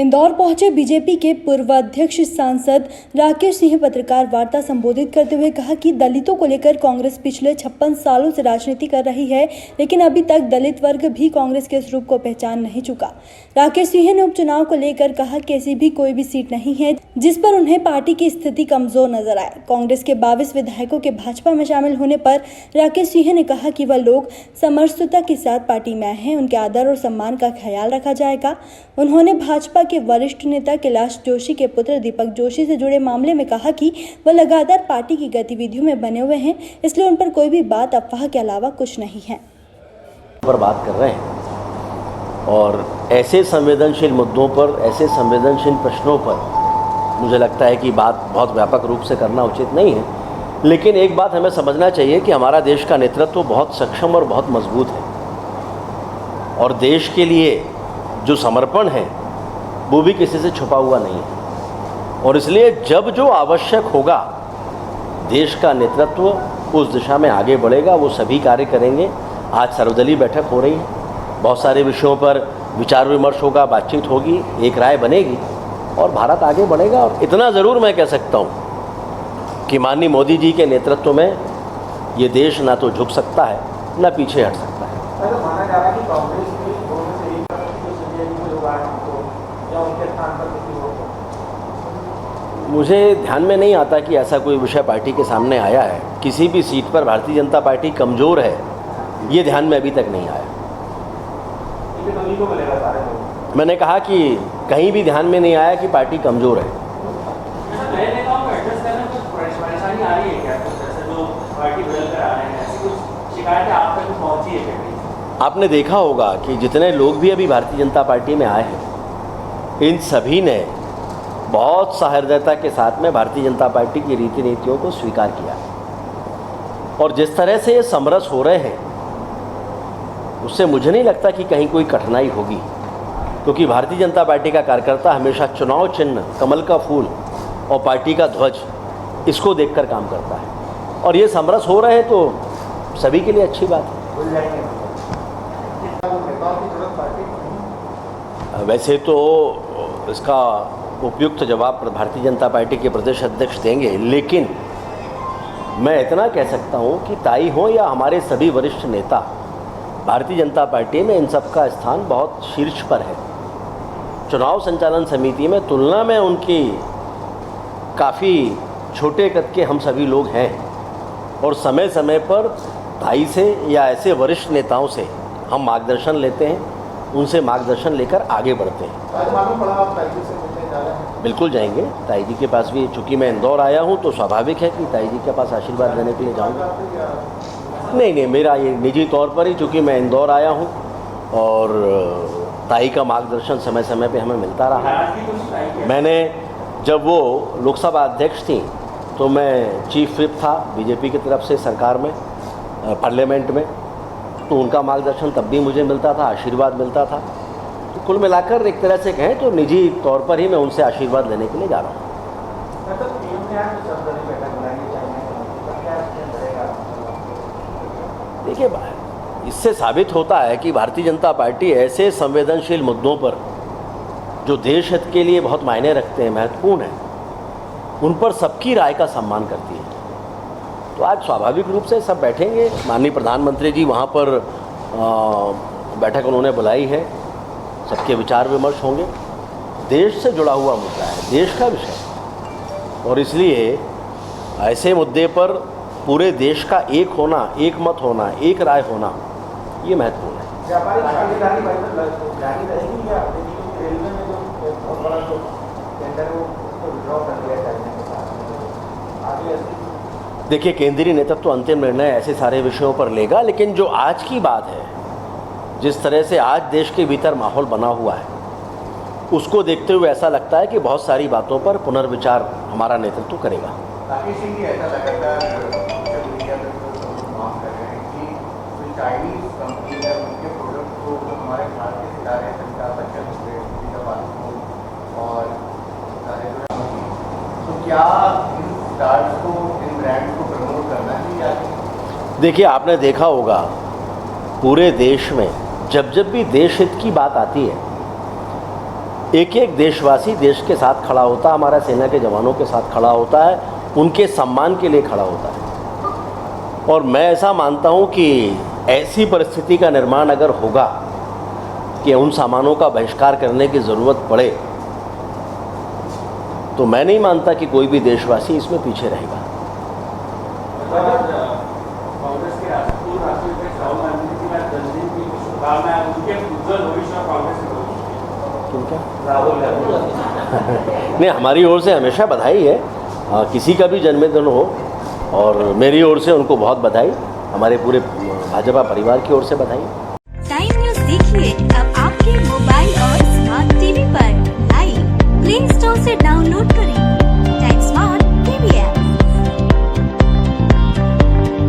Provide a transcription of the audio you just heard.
इंदौर पहुंचे बीजेपी के पूर्व अध्यक्ष सांसद राकेश सिंह पत्रकार वार्ता संबोधित करते हुए कहा कि दलितों को लेकर कांग्रेस पिछले 56 सालों से राजनीति कर रही है, लेकिन अभी तक दलित वर्ग भी कांग्रेस के स्वरूप को पहचान नहीं चुका। राकेश सिंह ने उपचुनाव को लेकर कहा कि ऐसी भी कोई भी सीट नहीं है जिस पर उन्हें पार्टी की स्थिति कमजोर नजर आए। कांग्रेस के 22 विधायकों के भाजपा में शामिल होने पर राकेश सिंह ने कहा कि वह लोग समरसता के साथ पार्टी में आए हैं, उनके आदर और सम्मान का ख्याल रखा जाएगा। उन्होंने भाजपा के वरिष्ठ नेता कैलाश जोशी के पुत्र दीपक जोशी से जुड़े मामले में कहा कि वह लगातार पार्टी की गतिविधियों में बने हुए हैं, इसलिए उन पर कोई भी बात अफवाह के अलावा कुछ नहीं है। पर बात कर रहे हैं और ऐसे संवेदनशील मुद्दों पर, ऐसे संवेदनशील प्रश्नों पर मुझे लगता है कि बात बहुत व्यापक रूप से करना उचित नहीं है। लेकिन एक बात हमें समझना चाहिए कि हमारा देश का नेतृत्व बहुत सक्षम और बहुत मजबूत है और देश के लिए जो समर्पण है वो भी किसी से छुपा हुआ नहीं है और इसलिए जब जो आवश्यक होगा देश का नेतृत्व उस दिशा में आगे बढ़ेगा, वो सभी कार्य करेंगे। आज सर्वदलीय बैठक हो रही है, बहुत सारे विषयों पर विचार विमर्श होगा, बातचीत होगी, एक राय बनेगी और भारत आगे बढ़ेगा। और इतना ज़रूर मैं कह सकता हूँ कि माननीय मोदी जी के नेतृत्व में ये देश ना तो झुक सकता है ना पीछे हट सकता है। माना जा रहा है कि कांग्रेस में दोनों से एक उनके स्थान पर किसी और को। मुझे ध्यान में नहीं आता कि ऐसा कोई विषय पार्टी के सामने आया है। किसी भी सीट पर भारतीय जनता पार्टी कमज़ोर है, ये ध्यान में अभी तक नहीं आया। मैंने कहा कि कहीं भी ध्यान में नहीं आया कि पार्टी कमज़ोर है। आपने देखा होगा कि जितने लोग भी अभी भारतीय जनता पार्टी में आए हैं, इन सभी ने बहुत सहृदयता के साथ में भारतीय जनता पार्टी की रीति नीतियों को स्वीकार किया और जिस तरह से ये समरस हो रहे हैं उससे मुझे नहीं लगता कि कहीं कोई कठिनाई होगी, क्योंकि भारतीय जनता पार्टी का कार्यकर्ता हमेशा चुनाव चिन्ह, कमल का फूल और पार्टी का ध्वज, इसको देखकर काम करता है और ये समरस हो रहे हैं तो सभी के लिए अच्छी बात है। वैसे तो इसका उपयुक्त जवाब भारतीय जनता पार्टी के प्रदेश अध्यक्ष देंगे, लेकिन मैं इतना कह सकता हूं कि ताई हो या हमारे सभी वरिष्ठ नेता, भारतीय जनता पार्टी में इन सब का स्थान बहुत शीर्ष पर है। चुनाव संचालन समिति में तुलना में उनकी काफ़ी छोटे कद के हम सभी लोग हैं और समय समय पर ताई से या ऐसे वरिष्ठ नेताओं से हम मार्गदर्शन लेते हैं, उनसे मार्गदर्शन लेकर आगे बढ़ते हैं। बिल्कुल जाएंगे ताई जी के पास भी। चूँकि मैं इंदौर आया हूँ तो स्वाभाविक है कि ताई जी के पास आशीर्वाद लेने के लिए जाऊँगा। नहीं, मेरा ये निजी तौर पर ही, चूँकि मैं इंदौर आया हूँ और ताई का मार्गदर्शन समय समय पे हमें मिलता रहा। मैंने जब वो लोकसभा अध्यक्ष थी तो मैं चीफ व्हिप था बीजेपी की तरफ से सरकार में, पार्लियामेंट में, तो उनका मार्गदर्शन तब भी मुझे मिलता था, आशीर्वाद मिलता था। तो कुल मिलाकर एक तरह से कहें तो निजी तौर पर ही मैं उनसे आशीर्वाद लेने के लिए जा रहा हूँ। देखिए, इससे साबित होता है कि भारतीय जनता पार्टी ऐसे संवेदनशील मुद्दों पर जो देश हित के लिए बहुत मायने रखते हैं, महत्वपूर्ण हैं, उन पर सबकी राय का सम्मान करती है। तो आज स्वाभाविक रूप से सब बैठेंगे। माननीय प्रधानमंत्री जी वहाँ पर बैठक उन्होंने बुलाई है, सबके विचार विमर्श होंगे। देश से जुड़ा हुआ मुद्दा है, देश का विषय, और इसलिए ऐसे मुद्दे पर पूरे देश का एक होना, एक मत होना, एक राय होना, ये महत्वपूर्ण है। देखिए, केंद्रीय नेतृत्व तो अंतिम निर्णय ऐसे सारे विषयों पर लेगा, लेकिन जो आज की बात है, जिस तरह से आज देश के भीतर माहौल बना हुआ है, उसको देखते हुए ऐसा लगता है कि बहुत सारी बातों पर पुनर्विचार हमारा नेतृत्व करेगा। देखिए, आपने देखा होगा पूरे देश में जब जब भी देश हित की बात आती है एक एक देशवासी देश के साथ खड़ा होता है, हमारा सेना के जवानों के साथ खड़ा होता है, उनके सम्मान के लिए खड़ा होता है। और मैं ऐसा मानता हूं कि ऐसी परिस्थिति का निर्माण अगर होगा कि उन सामानों का बहिष्कार करने की ज़रूरत पड़े, तो मैं नहीं मानता कि कोई भी देशवासी इसमें पीछे रहेगा। कांग्रेस के पूर्व राष्ट्रीय अध्यक्ष राहुल गांधी जी की जन्मदिन की शुभकामनाएं, उनके उज्जवल भविष्य और कांग्रेस के भविष्य। क्यों क्या? राहुल गांधी नहीं, हमारी ओर से हमेशा बधाई है, किसी का भी जन्मदिन हो, और मेरी ओर से उनको बहुत बधाई, हमारे पूरे भाजपा परिवार की ओर से बधाई। टाइम न्यूज़ देखिए अब आपके मोबाइल और स्मार्ट टीवी पर लाइव प्ले स्टोर से डाउनलोड करें।